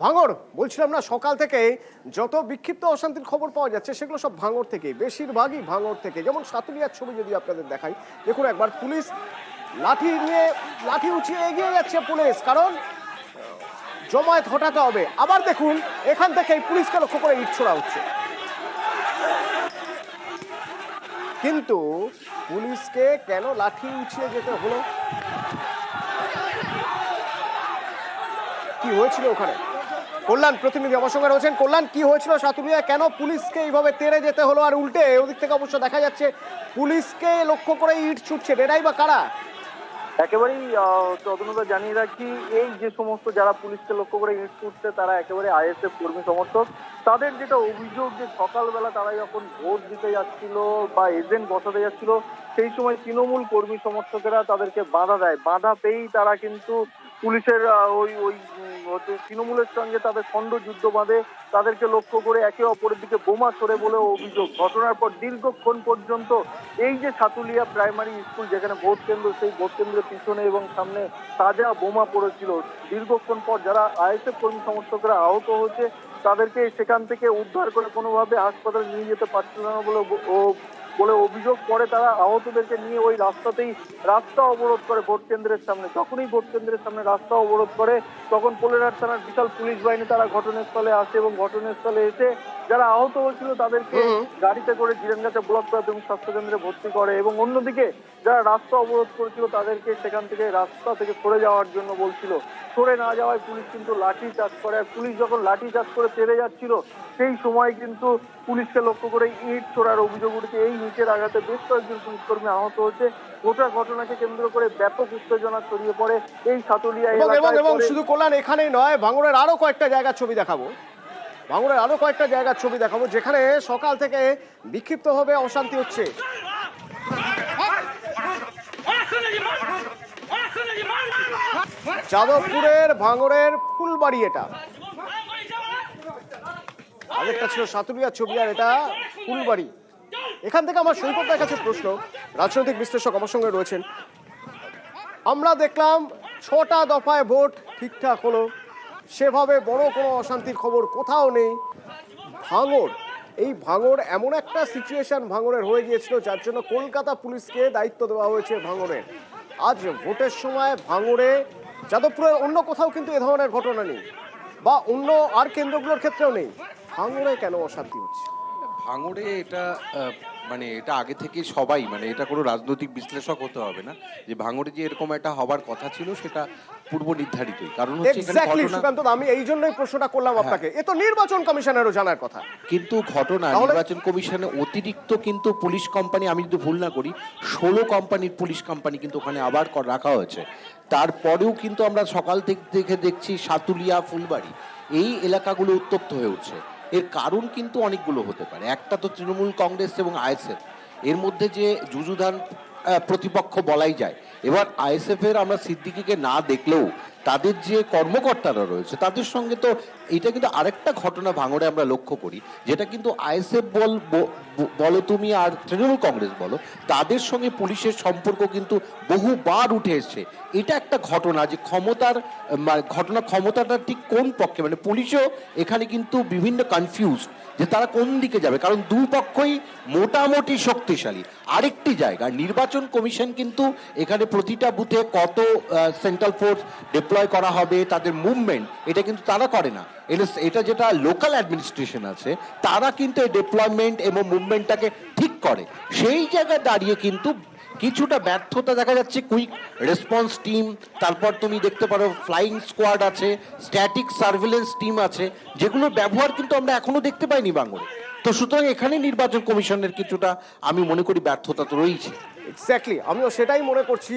ভাঙড় বলছিলাম না, সকাল থেকে যত বিক্ষিপ্ত অশান্তির খবর পাওয়া যাচ্ছে সেগুলো সব ভাঙড় থেকে, বেশিরভাগই ভাঙড় থেকে। যেমন সাতুলিয়ার ছবি যদি আপনাদের দেখাই, দেখুন একবার পুলিশ লাঠি উঁচিয়ে এগিয়ে যাচ্ছে পুলিশ, কারণ জমায়েত হটাতে হবে। আবার দেখুন এখান থেকে পুলিশকে লক্ষ্য করে ইট ছোড়া হচ্ছে, কিন্তু পুলিশকে কেন লাঠি উঁচিয়ে যেতে হলো, কি হয়েছিল ওখানে? কল্যাণ প্রতিনিধি আমার সঙ্গে রয়েছেন। কল্যাণ, কি হয়েছিল সাতুলিয়া, কেন পুলিশকে এইভাবে তেড়ে যেতে হলো? আর উল্টে ওদিক থেকে অবশ্য দেখা যাচ্ছে পুলিশকে লক্ষ্য করে ইট ছুটছে, এরাই বা কারা? একেবারেই তদন্ত জানিয়ে রাখি, এই যে সমস্ত যারা পুলিশকে লক্ষ্য করে ইট ছুটছে তারা একেবারে আইএসএফ কর্মী সমর্থক। তাদের যেটা অভিযোগ যে সকালবেলা তারা যখন ভোট দিতে যাচ্ছিল বা এজেন্ট বসাতে যাচ্ছিল, সেই সময় তৃণমূল কর্মী সমর্থকেরা তাদেরকে বাধা দেয়। বাধা পেয়েই তারা কিন্তু পুলিশের তৃণমূলের সঙ্গে তাদের খণ্ডযুদ্ধ বাঁধে। তাদেরকে লক্ষ্য করে একে অপরের দিকে বোমা ছোড়ে বলে অভিযোগ। ঘটনার পর দীর্ঘক্ষণ পর্যন্ত এই যে সাতুলিয়া প্রাইমারি স্কুল যেখানে ভোট কেন্দ্র, সেই ভোট কেন্দ্রের পিছনে এবং সামনে তাজা বোমা পড়েছিল। দীর্ঘক্ষণ পর যারা আইএসএফ কর্মী সমর্থকরা আহত হয়েছে তাদেরকে সেখান থেকে উদ্ধার করে কোনোভাবে হাসপাতালে নিয়ে যেতে পারছিল না বলে অভিযোগ। পরে তারা আহতদেরকে নিয়ে ওই রাস্তা অবরোধ করে ভোট কেন্দ্রের সামনে। যখনই ভোট কেন্দ্রের সামনে রাস্তা অবরোধ করে তখন পোলেরহাট থানার বিশাল পুলিশ বাহিনী তারা ঘটনাস্থলে আসে এবং ঘটনাস্থলে এসে যারা আহত হয়েছিল তাদেরকে গাড়িতে করে জিরেনগাছা ব্লক প্রাথমিক স্বাস্থ্য কেন্দ্রে ভর্তি করে এবং অন্যদিকে যারা রাস্তা অবরোধ করেছিল তাদেরকে সেখান থেকে রাস্তা থেকে সরে যাওয়ার জন্য বলছিল। সরে না যাওয়ায় পুলিশ কিন্তু লাঠি চার্জ করে। আর পুলিশ যখন লাঠি চার্জ করে তেড়ে যাচ্ছিল সেই সময় কিন্তু পুলিশকে লক্ষ্য করে ইট ছোড়ার অভিযোগ উঠেছে। এই ইটের আঘাতে বেশ কয়েকজন পুলিশকর্মী আহত হয়েছে। গোটা ঘটনাকে কেন্দ্র করে ব্যাপক উত্তেজনা ছড়িয়ে পড়ে এই সাতুলিয়া এলাকায়। এবং শুধু কল্যাণ এখানেই নয়, ভাঙড়ের আরো কয়েকটা জায়গার ছবি দেখাবো। ভাঙড়ের আরো কয়েকটা জায়গার ছবি দেখাবো যেখানে সকাল থেকে বিক্ষিপ্তভাবে অশান্তি হচ্ছে। যাদবপুরের ভাঙড়ের ফুলবাড়ি, এটা আরেকটা ছিল সাতুলিয়ার ছবি আর এটা ফুলবাড়ি। এখান থেকে আমার সৈকতের কাছে প্রশ্ন, রাজনৈতিক বিশ্লেষক আমার সঙ্গে রয়েছেন। আমরা দেখলাম 6টা দফায় ভোট ঠিকঠাক হলো, সেভাবে বড় কোনো অশান্তির খবর কোথাও নেই। ভাঙড় এমন একটা সিচুয়েশন ভাঙড়ের হয়ে গিয়েছিল যার জন্য কলকাতা পুলিশকে দায়িত্ব দেওয়া হয়েছে ভাঙড়ের। আজ ভোটের সময় ভাঙড়ে, যাদবপুরের অন্য কোথাও কিন্তু এ ধরনের ঘটনা নেই, বা অন্য আর কেন্দ্রগুলোর ক্ষেত্রেও নেই। ভাঙড়ে কেন অশান্তি হচ্ছে? ভাঙড়ে এটা এটা আগে থেকে সবাই, এটা কোনো রাজনৈতিক বিশ্লেষক হতে হবে না যে ভাঙড়ে যে এরকম একটা হবার কথা ছিল সেটা পূর্ব নির্ধারিতই। কারণ হচ্ছে সুকান্ত, আমি এই জন্যই প্রশ্নটা করলাম আপনাকে। এ তো নির্বাচন কমিশনেরও জানার কথা। কিন্তু ঘটনা নির্বাচন কমিশনে অতিরিক্ত কিন্তু পুলিশ কোম্পানি, আমি যদি ভুল না করি 16 কোম্পানির পুলিশ কোম্পানি কিন্তু ওখানে আবার রাখা হয়েছে। তারপরেও কিন্তু আমরা সকাল থেকে দেখছি সাতুলিয়া, ফুলবাড়ি এই এলাকাগুলো উত্তপ্ত হয়ে উঠছে। এর কারণ কিন্তু অনেকগুলো হতে পারে। একটা তো তৃণমূল কংগ্রেস এবং আইএসএফ এর মধ্যে যে যুযুধান প্রতিপক্ষ বলাই যায়। এবার আইএসএফ এর আমরা সিদ্দিকীকে না দেখলেও তাদের যে কর্মকর্তারা রয়েছে তাদের সঙ্গে তো এটা কিন্তু আরেকটা ঘটনা ভাঙড়ে আমরা লক্ষ্য করি, যেটা কিন্তু আইএসএফ বলো তুমি আর তৃণমূল কংগ্রেস বলো, তাদের সঙ্গে পুলিশের সম্পর্ক কিন্তু বহুবার উঠে এসছে। এটা একটা ঘটনা যে ক্ষমতাটা ঠিক কোন পক্ষে, পুলিশও এখানে কিন্তু বিভিন্ন কনফিউজ যে তারা কোন দিকে যাবে, কারণ দুই পক্ষই মোটামুটি শক্তিশালী। আরেকটি জায়গা, নির্বাচন কমিশন কিন্তু এখানে প্রতিটা বুথে কত সেন্ট্রাল ফোর্স ডিপ্লয় করা হবে, তাদের মুভমেন্ট, এটা কিন্তু তারা করে না। এটা যেটা লোকাল অ্যাডমিনিস্ট্রেশন আছে তারা কিন্তু এই ডিপ্লয়মেন্ট এবং মুভমেন্টটাকে ঠিক করে। সেই জায়গায় দাঁড়িয়ে কিন্তু কিছুটা ব্যর্থতা দেখা যাচ্ছে। কুইক রেসপন্স টিম, তারপর তুমি দেখতে পারো ফ্লাইং স্কোয়াড আছে, স্ট্যাটিক সার্ভেলেন্স টিম আছে, যেগুলোর ব্যবহার কিন্তু আমরা এখনো দেখতে পাইনি বাংলায়। তো সুতরাং এখানে নির্বাচন কমিশনের কিছুটা আমি মনে করি ব্যর্থতা তো রয়েছে। এক্স্যাক্টলি, আমিও সেটাই মনে করছি।